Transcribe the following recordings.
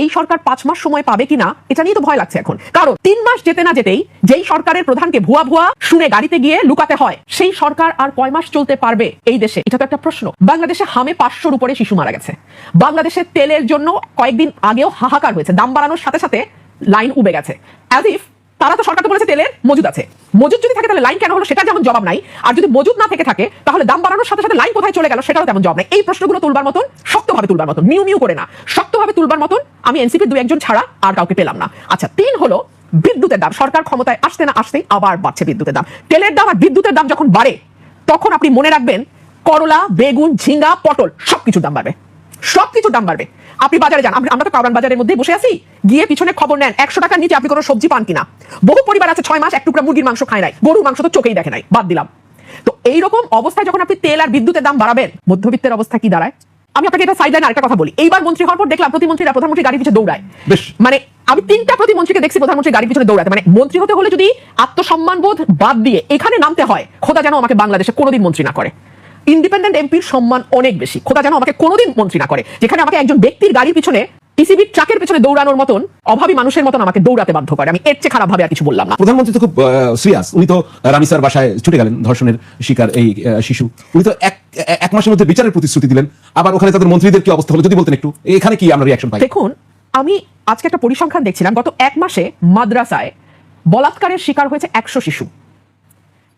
এই সরকার 5 মাস সময় পাবে কিনা এটা নিয়ে তো ভয় লাগছে এখন। কারণ 3 মাস যেতে না যেতেই যেই সরকারের প্রধানকে ভুয়া ভুয়া শুনে গাড়িতে গিয়ে লুকাতে হয়, সেই সরকার আর কয় মাস চলতে পারবে এই দেশে? এটা তো একটা প্রশ্ন। বাংলাদেশে হামে 500-র উপরে শিশু মারা গেছে। বাংলাদেশে তেলের জন্য কয়েকদিন আগেও হাহাকার হয়েছে, দাম বাড়ানোর সাথে সাথে লাইন উবে গেছে। অ্যাজ ইফ তারা তো সরকার তো বলেছে তেলের মজুদ আছে, মজুদ যদি থাকে তাহলে লাইন কেন হলো সেটা যেমন জবাব নাই, আর যদি মজুদ না থেকে থাকে তাহলে দাম বাড়ানোর সাথে সাথে লাইন কোথায় চলে গেল সেটাও তেমন জবাব নাই। এই প্রশ্নগুলো তুলবার মতন, শক্তভাবে তুলবার মতন, মিউ মিউ করে না, শক্তভাবে তুলবার মতন আমি এনসিপির 2-1 ছাড়া আর কাউকে পেলাম না। আচ্ছা, 3 হলো বিদ্যুতের দাম। সরকার ক্ষমতায় আসতে না আসতেই আবার বাড়ছে বিদ্যুতের দাম। তেলের দাম আর বিদ্যুতের দাম যখন বাড়ে তখন আপনি মনে রাখবেন করলা, বেগুন, ঝিঙ্গা, পটল সবকিছুর দাম বাড়বে, সবকিছুর দাম বাড়বে। আপনি বাজারে যান, আমরা তো কারওয়ান বাজারের মধ্যে বসে আছি, গিয়ে পিছনে খবর নেন 100 টাকার নিচে আপনি কোনো সবজি পান কিনা। বহু পরিবার আছে 6 মাস 1 টুকরা মুরগির মাংস খায় নাই, গরুর মাংস তো চোখেই দেখে নাই, বাদ দিলাম। তো এইরকম অবস্থায় যখন আপনি তেল আর বিদ্যুতের দাম বাড়াবেন, মধ্যবিত্তের অবস্থা কি দাঁড়ায়? আমি আপনাকে এটা সাইডলাইনে আরেকটা কথা বলি। এইবার মন্ত্রী হওয়ার পর দেখলাম প্রতিমন্ত্রীরা প্রধানমন্ত্রী গাড়ির পিছনে দৌড়ায়। মানে আমি 3টা প্রতিমন্ত্রীকে দেখছি প্রধানমন্ত্রী গাড়ির পিছনে দৌড়াতে। মানে মন্ত্রী হতে হলে যদি আত্মসম্মানবোধ বাদ দিয়ে এখানে নামতে হয়, খোদা যেন আমাকে বাংলাদেশে কোনোদিন মন্ত্রী না করে। ইন্ডিপেন্ডেন্ট এমপির সম্মান অনেক বেশি, খোদা যেন আমাকে কোনোদিন মন্ত্রী না করে, যেখানে আমাকে একজন ব্যক্তির গাড়ির পিছনে টিসিবির ট্রাকের পিছনে দৌড়ানোর মতন অভাবী মানুষের মতন আমাকে দৌড়াতে বাধ্য করে। আমি এর চেয়ে খারাপ ভাবে আর কিছু বললাম না। প্রধানমন্ত্রী তো খুব সিরিয়াস, উনি তো রামিসার বাসায় ছুটে গেলেন, ধর্ষণের শিকার এই শিশু। উনি তো এক মাসের মধ্যে বিচারের প্রতিশ্রুতি দিলেন। আবার ওখানে তাদের মন্ত্রীদের কি অবস্থা হলো যদি বলতেন একটু, এখানে কি আমরা রিঅ্যাকশন পাই? দেখুন, আমি আজকে একটা পরিসংখ্যান দেখছিলাম, গত 1 মাসে মাদ্রাসায় বলাৎকারের শিকার হয়েছে 100 শিশু।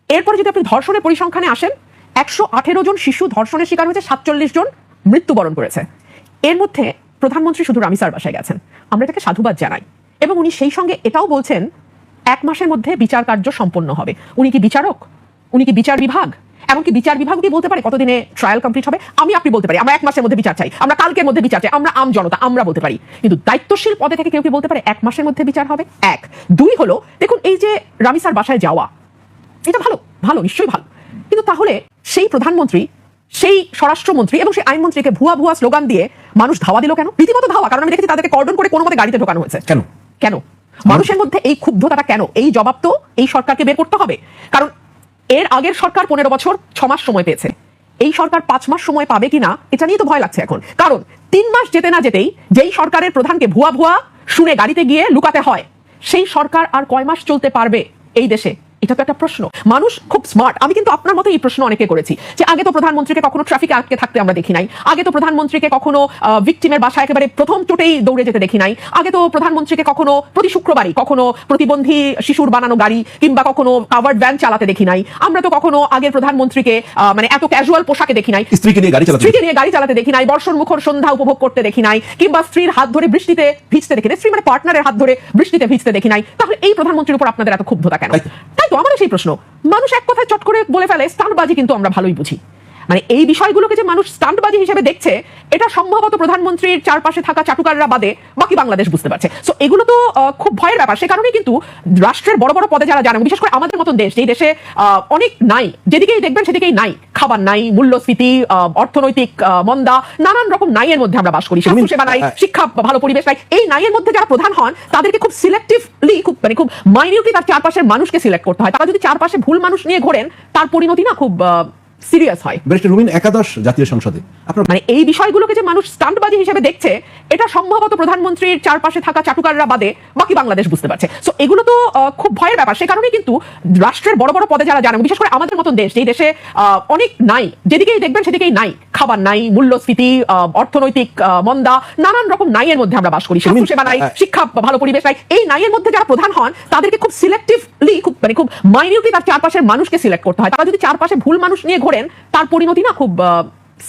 এরপরে যদি আপনি ধর্ষণের পরিসংখ্যানে আসেন, 118 জন শিশু ধর্ষণের শিকার হয়েছে, 47 জন মৃত্যুবরণ করেছে। এর মধ্যে প্রধানমন্ত্রী শুধু রামিসার বাসায় গেছেন, আমরা এটাকে সাধুবাদ জানাই। এবং উনি সেই সঙ্গে এটাও বলছেন 1 মাসের মধ্যে বিচার কার্য সম্পন্ন হবে। উনি কি বিচারক? উনি কি বিচার বিভাগ? এমনকি বিচার বিভাগ কি বলতে পারে কতদিনে ট্রায়াল কমপ্লিট হবে? আপনি বলতে পারি আমরা 1 মাসের মধ্যে বিচার চাই, আমরা কালকের মধ্যে বিচার চাই, আমরা আম জনতা আমরা বলতে পারি। কিন্তু দায়িত্বশীল পদে থেকে কেউ কি বলতে পারে 1 মাসের মধ্যে বিচার হবে? 1 2 হলো, দেখুন এই যে রামিসার বাসায় যাওয়া, এটা ভালো, ভালো, নিশ্চয়ই ভালো। কিন্তু তাহলে সেই প্রধানমন্ত্রী, সেই স্বরাষ্ট্রমন্ত্রী এবং সেই আইনমন্ত্রীকে ভুয়া ভুয়া স্লোগান দিয়ে মানুষ ধাওয়া দিল কেন? রীতিমতো ধাওয়া। কারণ আমি দেখেছি তাদেরকে কর্ডন করে কোনো মতে গাড়িতে ঢোকানো হয়েছে। কেন কেন মানুষের মধ্যে এই ক্ষুব্ধতাটা কেন? এই জবাব তো এই সরকারকে বের করতে হবে। কারণ এর আগের সরকার 15 বছর 6 মাস সময় পেয়েছে, এই সরকার 5 মাস সময় পাবে কিনা এটা নিয়ে তো ভয় লাগছে এখন। কারণ 3 মাস যেতে না যেতেই যেই সরকারের প্রধানকে ভুয়া ভুয়া শুনে গাড়িতে গিয়ে লুকাতে হয়, সেই সরকার আর কয় মাস চলতে পারবে এই দেশে? এটা তো একটা প্রশ্ন। মানুষ খুব স্মার্ট। আমি কিন্তু আপনার মতো এই প্রশ্ন অনেকে করেছি যে আগে তো প্রধানমন্ত্রীকে কখনো ট্রাফিকে আটকে থাকতে আমরা দেখি নাই, আগে তো প্রধানমন্ত্রীকে কখনো ভিকটিমের বাসায় একেবারে প্রথম চোটেই দৌড়ে যেতে দেখি নাই, আগে তো প্রধানমন্ত্রীকে কখনো প্রতি শুক্রবারই কখনো প্রতিবন্ধী শিশুর বানানো গাড়ি কিংবা কখনো কাভার্ড ভ্যান চালাতে দেখি নাই, আমরা তো কখনো আগের প্রধানমন্ত্রীকে মানে এত ক্যাজুয়াল পোশাকে দেখি নাই, স্ত্রীকে নিয়ে গাড়ি চালাতে দেখি নাই, বর্ষণ মুখর সন্ধ্যা উপভোগ করতে দেখি নাই, কিংবা স্ত্রীর হাত ধরে বৃষ্টিতে ভিজতে দেখি নাই, স্ত্রী মানে পার্টনারের হাত ধরে বৃষ্টিতে ভিজতে দেখি নাই। তাহলে এই প্রধানমন্ত্রীর উপর আপনাদের এত ক্ষুব্ধতা কেন? তাই তো আমারও সেই প্রশ্ন। মানুষ এক কথায় চট করে বলে ফেলে স্টান্টবাজি, কিন্তু আমরা ভালোই বুঝি। মানে এই বিষয়গুলোকে যে মানুষ স্টান্টবাজি হিসেবে দেখছে, এটা সম্ভবত প্রধানমন্ত্রীর চারপাশে থাকা চাটুকাররা বাদে বাকি বাংলাদেশ বুঝতে পারছে। সো এগুলো তো খুব ভয়ের ব্যাপার। সে কারণেই কিন্তু রাষ্ট্রের বড় বড় পদে যারা জানেন, বিশেষ করে আমাদের মতন দেশ, যেই দেশে অনেক নাই, যেদিকেই দেখবেন সেদিকেই নাই, খাবার নাই, মূল্যস্ফীতি, অর্থনৈতিক মন্দা, নানান রকম নাইয়ের মধ্যে আমরা বাস করি, স্বাস্থ্য সেবা নাই, শিক্ষা ভালো পরিবেশ নাই। এই নাইয়ের মধ্যে যারা প্রধান হন তাদেরকে খুব সিলেক্টিভলি, খুব মাইনিউটলি তার চারপাশের মানুষকে সিলেক্ট করতে হয়। তারা যদি চারপাশে ভুল মানুষ নিয়ে ঘোরেন, তার পরিণতি না খুব সিরিয়াস হয়। ব্যারিস্টার রুমিন, একাদশ জাতীয় সংসদে আপনার মানে এই বিষয়গুলোকে যে মানুষ স্টান্টবাজি হিসেবে দেখছে, এটা সম্ভবত প্রধানমন্ত্রীর চারপাশে থাকা চাটুকাররা বাদে বাকি বাংলাদেশ বুঝতে পারছে। সো এগুলো তো খুব ভয়ের ব্যাপার। সে কারণেই কিন্তু রাষ্ট্রের বড় বড় পদে যারা জানেন, বিশেষ করে আমাদের মতন দেশ, যেই দেশে অনেক নাই, যেদিকেই দেখবেন সেদিকেই নাই, খাবার নাই, মূল্যস্ফীতি, অর্থনৈতিক মন্দা, নানান রকম নাইয়ের মধ্যে আমরা বাস করি, স্বাস্থ্য সেবা নাই, শিক্ষা ভালো পরিবেশ নাই। এই নাইয়ের মধ্যে যারা প্রধান হন তাদেরকে খুব সিলেক্টিভলি, খুব মাইনিউটলি তার চারপাশের মানুষকে সিলেক্ট করতে হয়। তারা যদি চারপাশে ভুল মানুষ নিয়ে ঘোরেন, তার পরিণতি না খুব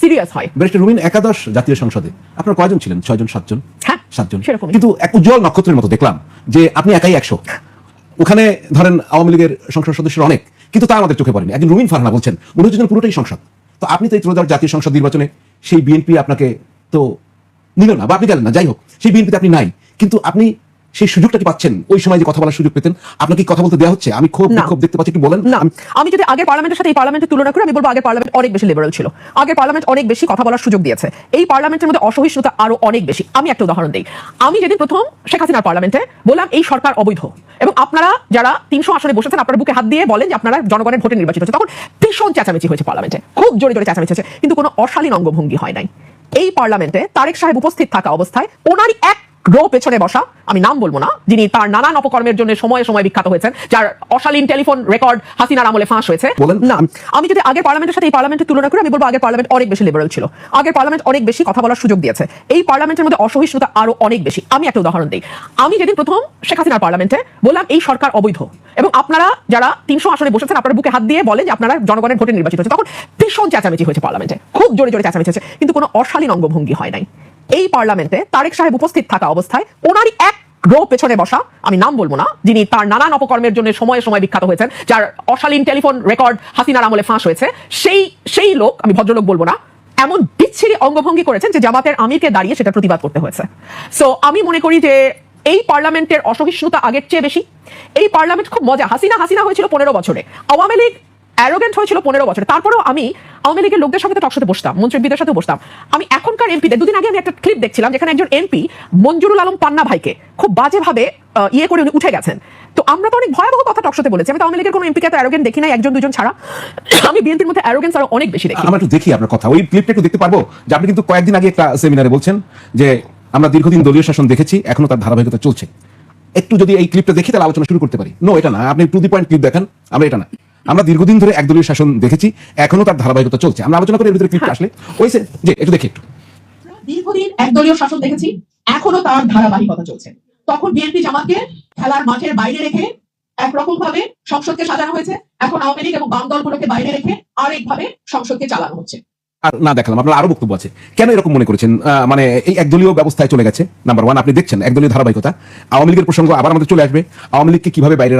সিরিয়াস হয়। ব্যারিস্টার রুমিন, একাদশ জাতীয় সংসদে আপনার কয়জন ছিলেন? 6 জন 7 জন? হ্যাঁ, 7 জন। কিন্তু এক উজ্জ্বল নক্ষত্রের মতো দেখলাম যে আপনি একাই 100। ওখানে ধরেন আওয়ামী লীগের সংসদ সদস্যরা অনেক, কিন্তু তা আমাদের চোখে পড়েনি। একজন রুমিন ফারহানা বলছেন উনি হচ্ছেন পুরোটাই সংসদ। তো আপনি তো এই ত্রয়োদশ জাতীয় সংসদ নির্বাচনে সেই বিএনপি আপনাকে তো নিল না, বা আপনি গেলেন না, যাই হোক সেই বিএনপিতে আপনি নাই, কিন্তু আপনি সেই সুযোগটা কি পাচ্ছেন? ওই সময় যে কথা বলার সুযোগ পেতেন, আপনাকে কথা বলতে দেওয়া হচ্ছে? আমি খুব দেখতে পাচ্ছি, একটু বলেন না। আমি যদি আগের পার্লামেন্টের সাথে এই পার্লামেন্টের তুলনা করি, আমি বলবো আগের পার্লামেন্ট অনেক বেশি লিবারেল ছিল, আগের পার্লামেন্ট অনেক বেশি কথা বলার সুযোগ দিয়েছে। এই পার্লামেন্টের মধ্যে অসহিষ্ণুতা আরো অনেক বেশি। আমি একটা উদাহরণ দিই। আমি যেদিন প্রথম শেখ হাসিনার পার্লামেন্টে বললাম এই সরকার অবৈধ, এবং আপনারা যারা 300 আসনে বসেছেন আপনারা বুকে হাত দিয়ে বলেন যে আপনারা জনগণের ভোটে নির্বাচিত হচ্ছে, তখন ভীষণ চেঁচামেচি হয়েছে পার্লামেন্টে, খুব জোরে জোরে চেঁচামেচি হয়েছে, কিন্তু কোনো অশালীন অঙ্গভঙ্গি হয় নাই। এই পার্লামেন্টে তারেক সাহেব উপস্থিত থাকা অবস্থায় ওনারই এক গ্রো পেছনে বসা, আমি নাম বলবো না, যিনি তার নানান অপকর্মের জন্য সময়ে সময় বিখ্যাত হয়েছেন, যার অশালীন টেলিফোন রেকর্ড হাসিনার আমলে ফাঁস হয়েছে। না, আমি যদি আগের পার্লামেন্টের সাথে এই পার্লামেন্টের তুলনা করি, আমি বলবো আগের পার্লামেন্ট অনেক বেশি লিবারেল ছিল, আগের পার্লামেন্ট অনেক বেশি কথা বলার সুযোগ দিয়েছে। এই পার্লামেন্টের মধ্যে অসহিষ্ণুতা আরো অনেক বেশি। আমি একটা উদাহরণ দিই। আমি যেদিন প্রথম শেখ হাসিনার পার্লামেন্টে বললাম এই সরকার অবৈধ, এবং আপনারা যারা 300 আসনে বসেছেন আপনারা বুকে হাত দিয়ে বলেন যে আপনারা জনগণের ভোটে নির্বাচিত হয়েছে, তখন ভীষণ চেঁচামেচি হয়েছে পার্লামেন্টে, খুব জোরে জোরে চেঁচামেচি হয়েছে, কিন্তু কোনো অশালীন অঙ্গভঙ্গি হয় নাই। এই পার্লামেন্টে তারেক সাহেব উপস্থিত থাকা অবস্থায় ওনারই এক গ্রো পেছনে বসা, আমি নাম বলবো না, যিনি তার নানান অপকর্মের জন্য সময়ে সময় বিখ্যাত হয়েছেন, যার অশালীন টেলিফোন রেকর্ড হাসিনার আমলে ফাঁস হয়েছে, সেই লোক, আমি ভদ্রলোক বলবো না, এমন বিচ্ছিরি অঙ্গভঙ্গি করেছেন যে জামাতের আমিরকে দাঁড়িয়ে সেটা প্রতিবাদ করতে হয়েছে। সো আমি মনে করি যে এই পার্লামেন্টের অসহিষ্ণুতা আগের চেয়ে বেশি। এই পার্লামেন্ট খুব মজা। হাসিনা হয়েছিল 15 বছরে, আওয়ামী লীগ অ্যারোগেন্ট হয়েছিল 15 বছরে। তারপরেও আমি আওয়ামী লীগের লোকদের সঙ্গে টকশোতে বসতাম, মন্ত্রীদের সাথে বসতাম। আমি এখনকার এমপিদের, দুদিন আগে আমি একটা ক্লিপ দেখছিলাম যেখানে একজন এমপি মঞ্জুরুল আলম পান্না ভাইকে খুব বাজেভাবে ইয়ে করে উনি উঠে গেছেন। তো আমরা তো অনেক ভয়াবহ কথা টকশোতে বলেছি। আমি তো আওয়ামী লীগের কোনো এমপিকে এত অ্যারোগেন্ট দেখি নাই, একজন দুজন ছাড়া। আমি বিএনপির মধ্যে অ্যারোগেন্স আরো অনেক বেশি দেখি। আমরা একটু দেখি আপনার কথা, ওই ক্লিপটা একটু দেখতে পারবো? যে আপনি কিন্তু কয়েকদিন আগে একটা সেমিনারে বলছেন যে আমরা দীর্ঘদিন দলীয় শাসন দেখেছি, এখনো তার ধারাবাহিকতা চলছে। একটু যদি এই ক্লিপটা দেখি তাহলে আলোচনা শুরু করতে পারি। নো, এটা না, আপনি টু দি পয়েন্ট ক্লিপ দেখান। আমরা এটা না, আমরা দীর্ঘদিন ধরে একদলীয় শাসন দেখেছি, এখনো তার ধারাবাহিকতা চলছে। আমরা আলোচনা করি এর ভিতরে ক্লিপটা আসলে ওই যে একটু দেখি। একটু দীর্ঘদিন একদলীয় শাসন দেখেছি, এখনো তার ধারাবাহিকতা চলছে। তখন বিএনপি জামাতকে খেলার মাঠের বাইরে রেখে একরকম ভাবে সংসদকে সাজানো হয়েছে, এখন আওয়ামী লীগ এবং বাম দলগুলোকে বাইরে রেখে আরেকভাবে সংসদকে চালানো হচ্ছে। আর না দেখালাম, আপনার আরো বক্তব্য আছে। কেন এরকম মনে করেছেন? মানে এই একদলীয় ব্যবস্থায় চলে গেছে। নাম্বার ওয়ান, আপনি দেখছেন একদলীয় ধারাবাহিকতা। আওয়ামী লীগের প্রসঙ্গ আবার আমাদের চলে আসবে। আওয়ামী লীগকে কিভাবে বাইরে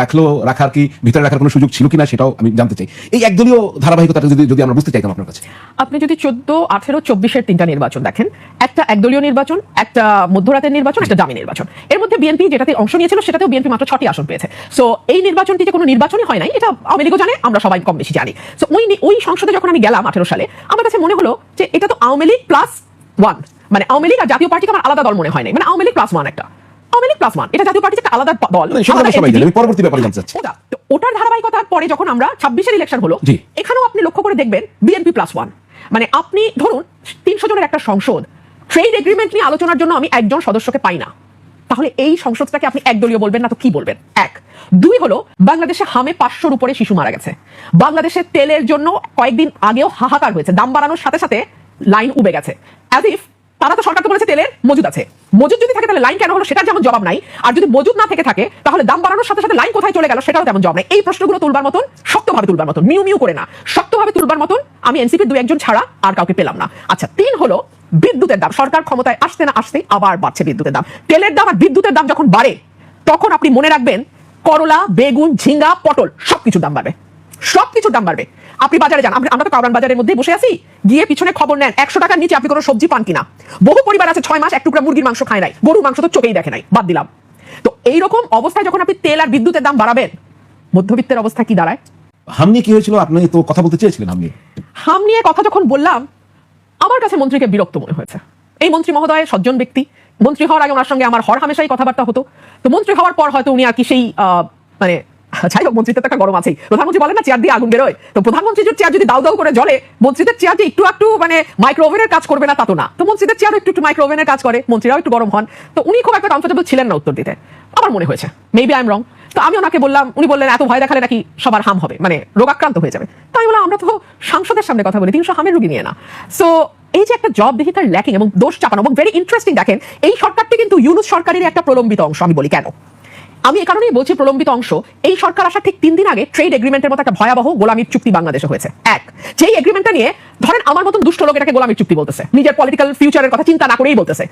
রাখার কি ভিতরে রাখার কোনো সুযোগ ছিল কিনা সেটাও আমি জানতে চাই। এই একদলীয় ধারাবাহিকতাটা যদি আমরা বুঝতে চাইতাম আপনার কাছে। আপনি যদি 14, 18, 24-এর 3টা নির্বাচন দেখেন, একটা একদলীয় নির্বাচন, একটা মধ্যরাতের নির্বাচন, একটা দামি নির্বাচন। এর মধ্যে বিএনপি যেটাতে অংশ নিয়েছিল সেটাতেও বিএনপি মাত্র 6টি আসন পেয়েছে। সো এই নির্বাচনটি যে কোনো নির্বাচনই হয় নাই, এটা আওয়ামী লীগও জানে, আমরা সবাই কম বেশি জানি। সো ওই সংসদে যখন আমি গেলাম 18 সালে, আমার কাছে মনে হলো যে এটা তো আওয়ামী লীগ +1, মানে আওয়ামী লীগ আর জাতীয় পার্টিকে আমার আলাদা দল মনে হয় নাই, মানে আওয়ামী লীগ +1 একটা, আওয়ামী লীগ +1, এটা জাতীয় পার্টির একটা আলাদা দল। পরবর্তী ব্যাপারে জানতে চাচ্ছি। ওটার ধারাবাহিকতার পরে যখন আমরা 26-এর ইলেকশন হলো, এখানেও আপনি লক্ষ্য করে দেখবেন বিএনপি +1। মানে আপনি ধরুন 300 জনের একটা সংসদ, ট্রেড এগ্রিমেন্ট নিয়ে আলোচনার জন্য আমি একজন সদস্যকে পাই না, তাহলে এই সংসদটাকে আপনি একদলীয় বলবেন না তো কি বলবেন? 1, 2 হলো বাংলাদেশে হামে 500-র উপরে শিশু মারা গেছে। বাংলাদেশের তেলের জন্য কয়েকদিন আগেও হাহাকার হয়েছে, দাম বাড়ানোর সাথে সাথে লাইন উবে গেছে। অ্যাজ ইফ তারা তো, সরকার তো বলেছে তেলের মজুদ আছে, মজুদ যদি থাকে তাহলে লাইন কেন হলো সেটার যেমন জবাব নাই, আর যদি মজুদ না থেকে থাকে তাহলে দাম বাড়ানোর সাথে সাথে লাইন কোথায় চলে গেল সেটাও তেমন জবাব নাই। এই প্রশ্নগুলো তুলবার মতন, শক্তভাবে তুলবার মতন, মিউ করে না, শক্তভাবে তুলবার মতন আমি এনসিপির 2-1 জন ছাড়া আর কাউকে পেলাম না। আচ্ছা, 3 হলো বিদ্যুতের দাম। সরকার ক্ষমতায় আসতে না আসতেই আবার বাড়ছে বিদ্যুতের দাম। তেলের দাম আর বিদ্যুতের দাম যখন বাড়ে তখন আপনি মনে রাখবেন করলা, বেগুন, ঝিঙ্গা, পটল সবকিছুর দাম বাড়বে, সবকিছুর দাম বাড়বে। আপনি বাজারে যান, আমরা তো কারওয়ান বাজারের মধ্যেই বসে আছি, গিয়ে পিছনে খবর নেন 100 টাকার নিচে আপনি কোনো সবজি পান কিনা। বহু পরিবার আছে 6 মাস 1 টুকরা মুরগির মাংস খায় নাই, গরুর মাংস তো চোখেই দেখে নাই, বাদ দিলাম। তো এইরকম অবস্থায় যখন আপনি তেল আর বিদ্যুতের দাম বাড়াবেন, মধ্যবিত্তের অবস্থা কি দাঁড়ায়? হাম নিয়ে কি হয়েছিল? আপনি তো কথা বলতে চেয়েছিলেন হাম নিয়ে কথা যখন বললাম, আমার কাছে মন্ত্রীকে বিরক্ত মনে হয়েছে। এই মন্ত্রী মহোদয় সজ্জন ব্যক্তি, মন্ত্রী হওয়ার আগে ওনার সঙ্গে আমার হরহামেশাই কথাবার্তা হতো। তো মন্ত্রী হওয়ার পর হয়তো উনি আর কি সেই মানে যাই হোক, মন্ত্রীদের তো একটা গরম আছেই। প্রধানমন্ত্রী বলেন না চেয়ার দিয়ে আগুন বেরোয়, তো প্রধানমন্ত্রীর চেয়ার যদি দাউ দাউ করে জ্বলে, মন্ত্রীদের চেয়ার যে একটু মানে মাইক্রো ওভেনের কাজ করবে না তা তো না, তো মন্ত্রীদের চেয়ার একটু মাইক্রো ওভেনের কাজ করে, মন্ত্রীরাও একটু গরম হন। তো উনি খুব একটা কমফোর্টেবল ছিলেন না উত্তর দিতে, আমার মনে হয়েছে, মেবি আই এম রং। তো আমি ওনাকে বললাম, উনি বললেন এত ভয় দেখালে নাকি সবার হাম হবে, মানে রোগাক্রান্ত হয়ে যাবে। তাই বললাম আমরা তো সংসদের সামনে কথা বলি, 300 হামের রোগী নিয়ে না। সো এই যে একটা জব দেখি তার ল্যাকিং এবং দোষ চাপানো, এবং ভেরি ইন্টারেস্টিং, দেখেন এই সরকারটি কিন্তু ইউনূস সরকারের একটা প্রলম্বিত অংশ। আমি বলি কেন, আমি এই কারণেই বলছি প্রলম্বিত অংশ। এই সরকার আসার ঠিক 3 দিন আগে ট্রেড এগ্রিমেন্টের মতো একটা ভয়াবহ গোলামির চুক্তি বাংলাদেশে হয়েছে। যেই এগ্রিমেন্টটা নিয়ে ধরেন আমার মতন দুষ্ট লোক এটাকে গোলামির চুক্তি বলতেছে, নিজের পলিটিক্যাল ফিউচারের কথা চিন্তা না করেই বলতেছে,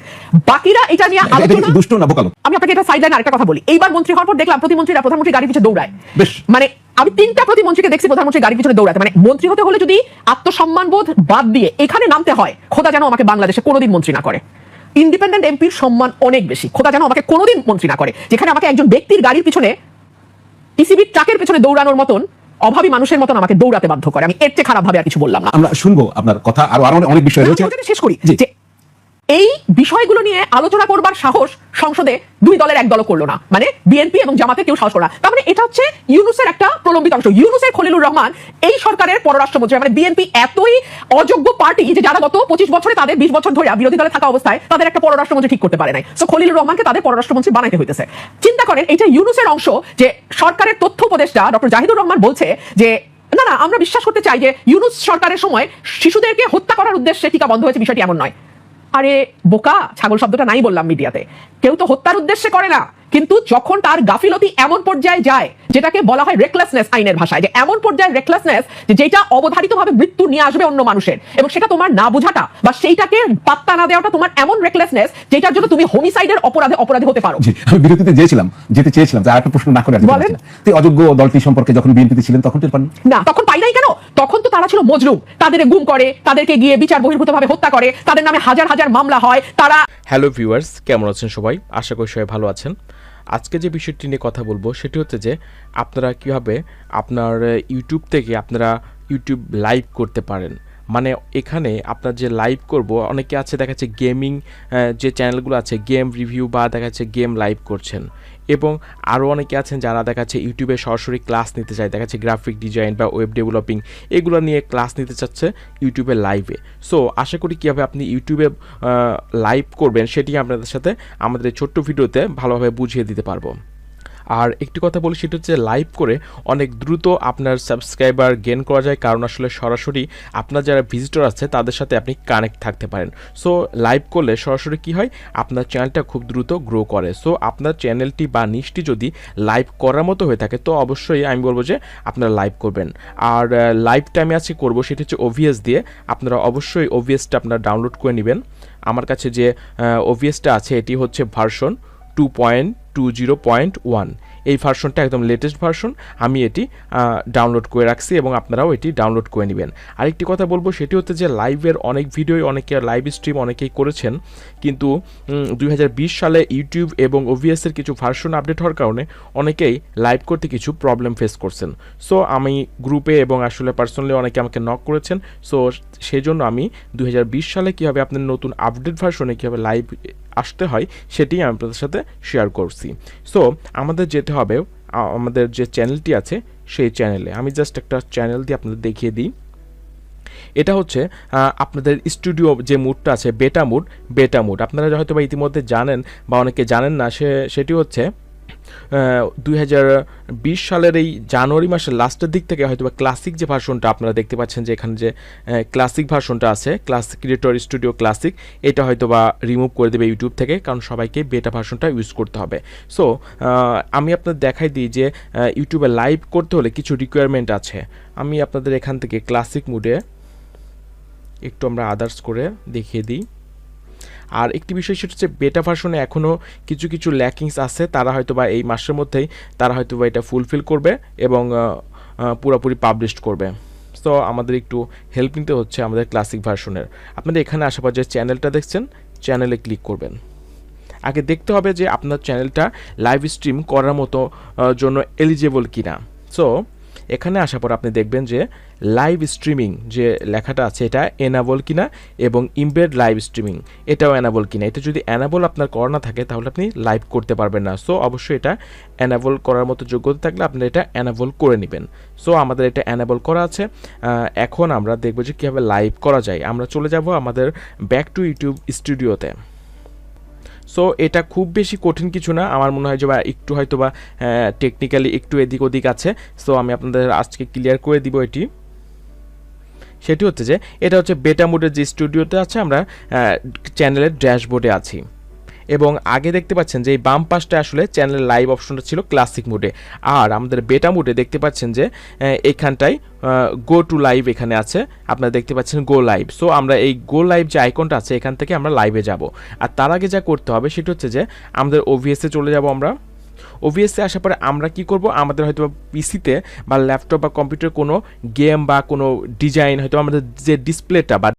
বাকিরা এটা নিয়ে আলোচনা। দুষ্ট না বোকালো। আমি আপনাকে এটা সাইডলাইন আরেকটা কথা বলি, এইবার মন্ত্রী হওয়ার পর দেখলাম প্রতিমন্ত্রীরা প্রধানমন্ত্রী গাড়ির পিছনে দৌড়ায়। মানে আমি 3টা প্রতিমন্ত্রীকে দেখছি প্রধানমন্ত্রী গাড়ির পিছনে দৌড়াতে। মানে মন্ত্রী হতে হলে যদি আত্মসম্মানবোধ বাদ দিয়ে এখানে নামতে হয়, খোদা যেন আমাকে বাংলাদেশে কোনোদিন মন্ত্রী না করে। ইন্ডিপেন্ডেন্ট এমপির সম্মান অনেক বেশি, খোদা যেন আমাকে কোনোদিন মন্ত্রী না করে, যেখানে আমাকে একজন ব্যক্তির গাড়ির পিছনে, টিসিবির ট্রাকের পিছনে দৌড়ানোর মতন অভাবী মানুষের মতন আমাকে দৌড়াতে বাধ্য করে। আমি এর চেয়ে খারাপ ভাবে আর কিছু বললাম না। আমরা শুনবো আপনার কথা, আরো অনেক বিষয় রয়েছে, শেষ করি যে এই বিষয়গুলো নিয়ে আলোচনা করবার সাহস সংসদে দুই দলের এক দলও করলো না, মানে বিএনপি এবং জামাতে কেউ সাহস করলো না। তার মানে এটা হচ্ছে ইউনূসের একটা প্রলম্বিত অংশ। ইউনূসের খলিলুর রহমান এই সরকারের পররাষ্ট্রমন্ত্রী, মানে বিএনপি এতই অযোগ্য পার্টি যে যারা গত 25 বছরে তাদের 20 বছর ধরে বিরোধী দলে থাকা অবস্থায় তাদের একটা পররাষ্ট্রমন্ত্রী ঠিক করতে পারে নাই। সো খলিলুর রহমানকে তাদের পররাষ্ট্রমন্ত্রী বানাইতে হইতেছে। চিন্তা করেন এটা ইউনূসের অংশ যে সরকারের তথ্য উপদেষ্টা ডক্টর জাহিদুর রহমান বলছে যে না না আমরা বিশ্বাস করতে চাই যে ইউনূস সরকারের সময় শিশুদেরকে হত্যা করার উদ্দেশ্যে টিকা বন্ধ হয়েছে, বিষয়টি এমন নয়। আরে বোকা, ছাগল শব্দটা নাই বললাম মিডিয়াতে, কেউ তো হত্যার উদ্দেশ্যে করে না, কিন্তু যখন তার গাফিলতি এমন পর্যায়ে যায় যেটাকে বলা হয় রেকলেসনেস আইনের ভাষায়, যে এমন পর্যায়ে রেকলেসনেস যেটা অবধারিতভাবে মৃত্যু নিয়ে আসবে অন্য মানুষের, এবং সেটা তোমার না বোঝাটা বা সেইটাকে পাত্তা না দেওয়াটা তোমার এমন রেকলেসনেস যেটার জন্য তুমি হোমিসাইডের অপরাধী হতে পারো। আমি বিরতিতে যেতে চেয়েছিলাম যে আরেকটা প্রশ্ন না করে বলেন। তো অযোগ্য দলটি সম্পর্কে যখন বিএনপিতে ছিলেন তখন টের পাননি? না, তখন পাই নাই। কেন? তখন তো তারা ছিল মজলুম, তাদের গুম করে, তাদেরকে গিয়ে বিচার বহির্ভূতভাবে হত্যা করে, তাদের নামে হাজার হাজার মামলা হয়। তারা হ্যালো ভিউয়ার্স, কেমন আছেন সবাই? আশা করি সবাই ভালো আছেন। আজকে যে বিষয়টি নিয়ে কথা বলবো সেটি হচ্ছে যে আপনারা কীভাবে আপনার ইউটিউব থেকে আপনারা ইউটিউব লাইভ করতে পারেন। মানে এখানে আপনার যে লাইভ করব, অনেকে আছে দেখা যাচ্ছে গেমিং যে চ্যানেলগুলো আছে গেম রিভিউ বা দেখা যাচ্ছে গেম লাইভ করছেন, এবং আরও অনেকে আছেন যারা দেখা যাচ্ছে ইউটিউবে সরাসরি ক্লাস নিতে চায়, দেখা যাচ্ছে গ্রাফিক ডিজাইন বা ওয়েব ডেভেলপিং এগুলো নিয়ে ক্লাস নিতে চাচ্ছে ইউটিউবে লাইভে। সো আশা করি কীভাবে আপনি ইউটিউবে লাইভ করবেন সেটি আপনাদের সাথে আমাদের এই ছোট্ট ভিডিওতে ভালোভাবে বুঝিয়ে দিতে পারবো। আর একটি কথা বলি, সেটা হচ্ছে লাইভ করে অনেক দ্রুত আপনার সাবস্ক্রাইবার গেইন করা যায়, কারণ আসলে সরাসরি আপনার যারা ভিজিটর আছে তাদের সাথে আপনি কানেক্ট থাকতে পারেন। সো লাইভ করলে সরাসরি কি হয়, আপনার চ্যানেলটা খুব দ্রুত গ্রো করে। সো আপনার চ্যানেলটি বা নিশটি যদি লাইভ করার মতো হয়ে থাকে তো অবশ্যই আমি বলবো যে আপনারা লাইভ করবেন। আর লাইভটা আমি আজকে করবো সেটা হচ্ছে OBS দিয়ে। আপনারা অবশ্যই OBSটা আপনারা ডাউনলোড করে নেবেন। আমার কাছে যে OBSটা আছে এটি হচ্ছে ভার্সন 2.20.1। এই ভার্সনটা একদম লেটেস্ট ভার্সন, আমি এটি ডাউনলোড করে রাখছি এবং আপনারাও এটি ডাউনলোড করে নেবেন। আরেকটি কথা বলবো সেটি হচ্ছে যে লাইভের অনেক ভিডিওই অনেকে লাইভ স্ট্রিম অনেকেই করেছেন, কিন্তু 2020 সালে ইউটিউব এবং OBS এর কিছু ভার্সন আপডেট হওয়ার কারণে অনেকেই লাইভ করতে কিছু প্রবলেম ফেস করছেন। সো আমি গ্রুপে এবং আসলে পার্সোনালি অনেকে আমাকে নক করেছেন। সো সেই জন্য আমি 2020 সালে কীভাবে আপনার নতুন আপডেট ভার্সনে কীভাবে লাইভ আসতে হয় সেটি আমি আপনাদের সাথে শেয়ার করছি। সো আমাদের যেতে হবে আমাদের যে চ্যানেলটি আছে সেই চ্যানেলে। আমি জাস্ট একটা চ্যানেল দিয়ে আপনাদের দেখিয়ে দিই। এটা হচ্ছে আপনাদের স্টুডিও যে মুডটা আছে, বেটা মুড আপনারা হয়তো বা ইতিমধ্যে জানেন বা অনেকে জানেন না, সেটি হচ্ছে 2020 সালের এই জানুয়ারি মাসের লাস্টের দিক থেকে হয়তো বা ক্লাসিক যে ভার্সনটা আপনারা দেখতে পাচ্ছেন, যে এখানে যে ক্লাসিক ভার্সনটা আছে, ক্লাসিক ক্রিয়েটর স্টুডিও ক্লাসিক, এটা হয়তো বা রিমুভ করে দেবে ইউটিউব থেকে, কারণ সবাইকে বেটা ভার্সনটা ইউজ করতে হবে। সো আমি আপনাদের দেখাই দিই যে ইউটিউবে লাইভ করতে হলে কিছু রিকোয়ারমেন্ট আছে। আমি আপনাদের এখান থেকে ক্লাসিক মুডে একটু আমরা আদার্স করে দেখিয়ে দিই। আর একটি বিষয় সেটা হচ্ছে বেটা ভার্সনে এখনও কিছু কিছু ল্যাকিংস আছে, তারা হয়তো বা এই মাসের মধ্যেই তারা হয়তো বা এটা ফুলফিল করবে এবং পুরোপুরি পাবলিশ করবে। সো আমাদের একটু হেল্প নিতে হচ্ছে আমাদের ক্লাসিক ভার্সনের। আপনাদের এখানে আশেপাশে যে চ্যানেলটা দেখছেন চ্যানেলে ক্লিক করবেন। আগে দেখতে হবে যে আপনার চ্যানেলটা লাইভ স্ট্রিম করার মতো জন্য এলিজেবল কিনা। সো এখানে আসার পর আপনি দেখবেন যে লাইভ স্ট্রিমিং যে লেখাটা আছে এটা এনাবল কিনা, এবং ইমবেড লাইভ স্ট্রিমিং এটাও এনাবল কিনা। এটা যদি এনাবল আপনার করা না থাকে তাহলে আপনি লাইভ করতে পারবেন না। সো অবশ্যই এটা এনাবল করার মতো যোগ্যতা থাকলে আপনি এটা এনাবল করে নেবেন। সো আমাদের এটা এনাবল করা আছে। এখন আমরা দেখব যে কীভাবে লাইভ করা যায়। আমরা চলে যাব আমাদের ব্যাক টু ইউটিউব স্টুডিওতে। সো এটা খুব বেশি কঠিন কিছু না, আমার মনে হয় যে বা একটু হয়তো বা টেকনিক্যালি একটু এদিক ওদিক আছে। সো আমি আপনাদের আজকে ক্লিয়ার করে দিব এটি। সেটি হচ্ছে যে এটা হচ্ছে বেটা মোডের যে স্টুডিওতে আছে, আমরা চ্যানেলের ড্যাশবোর্ডে আছি এবং আগে দেখতে পাচ্ছেন যে এই বাম পাশটা আসলে চ্যানেলের লাইভ অপশনটা ছিল ক্লাসিক মোডে, আর আমাদের বেটা মোডে দেখতে পাচ্ছেন যে এখানটায় গো টু লাইভ এখানে আছে, আপনারা দেখতে পাচ্ছেন গো লাইভ। সো আমরা এই গো লাইভ যে আইকনটা আছে এখান থেকে আমরা লাইভে যাব। আর তার আগে যা করতে হবে সেটা হচ্ছে যে আমাদের OBS-এ চলে যাব। আমরা OBS-এ আসার পরে আমরা কি করব, আমাদের হয়তো পিসিতে বা ল্যাপটপ বা কম্পিউটার কোনো গেম বা কোনো ডিজাইন হয়তো আমাদের যে ডিসপ্লেটা বা